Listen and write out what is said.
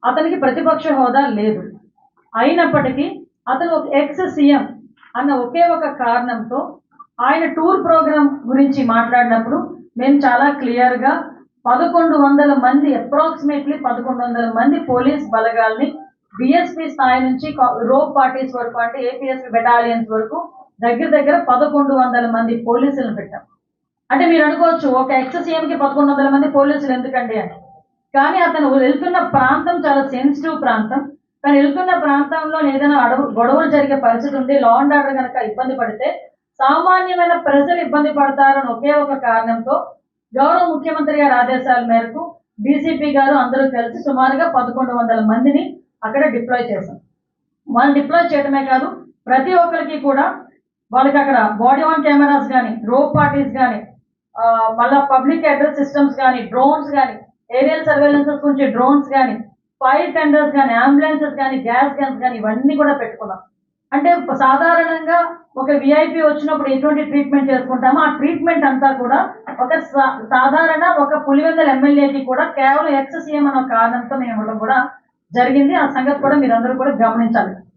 అతనికి ప్రతిపక్ష హోదా లేదు. అయినప్పటికీ అతను ఒక ఎక్స్ సీఎం అన్న ఒకే ఒక కారణంతో ఆయన టూర్ ప్రోగ్రామ్ గురించి మాట్లాడినప్పుడు మేము చాలా క్లియర్గా 1100 మంది అప్రాక్సిమేట్లీ 1100 మంది పోలీస్ బలగాల్ని బిఎస్పీ స్థాయి నుంచి రోప్ పార్టీస్ వరకు అంటే ఏపీఎస్పీ బెటాలియన్స్ వరకు దగ్గర దగ్గర 1100 మంది పోలీసులను పెట్టాం. అంటే మీరు అనుకోవచ్చు ఒక ఎక్స్ సీఎంకి 1100 మంది పోలీసులు ఎందుకండి అని. కానీ అతను వెళ్తున్న ప్రాంతం చాలా సెన్సిటివ్ ప్రాంతం. తను వెళ్తున్న ప్రాంతంలో ఏదైనా గొడవలు జరిగే పరిస్థితి ఉండి లా అండ్ ఆర్డర్ కనుక ఇబ్బంది పడితే సామాన్యమైన ప్రజలు ఇబ్బంది పడతారని ఒకే ఒక కారణంతో గౌరవ ముఖ్యమంత్రి గారి ఆదేశాల మేరకు డీసీపీ గారు అందరూ కలిసి సుమారుగా 1100 మందిని అక్కడ డిప్లాయ్ చేశాం. వాళ్ళు డిప్లాయ్ చేయడమే కాదు, ప్రతి ఒక్కరికి కూడా వాళ్ళకి అక్కడ బాడీ ఆన్ కెమెరాస్ కానీ, రోప్ పార్టీస్ కానీ, మళ్ళీ పబ్లిక్ అడ్రస్ సిస్టమ్స్ కానీ, డ్రోన్స్ కానీ, ఏరియల్ సర్వేలెన్సెస్ గురించి డ్రోన్స్ కానీ, ఫైర్ టెండర్స్ కానీ, అంబులెన్సెస్ కానీ, గ్యాస్ గన్స్ కానీ ఇవన్నీ కూడా పెట్టుకున్నాం. అంటే సాధారణంగా ఒక విఐపి వచ్చినప్పుడు ఎటువంటి ట్రీట్మెంట్ చేసుకుంటామో ఆ ట్రీట్మెంట్ అంతా కూడా ఒక సాధారణ ఒక పులివెందుల ఎమ్మెల్యేకి కూడా కేవలం ఎక్స్ సీఎం అన్న కారణంతో మేము ఇవ్వడం కూడా జరిగింది. ఆ సంగతి కూడా మీరందరూ కూడా గమనించాలి.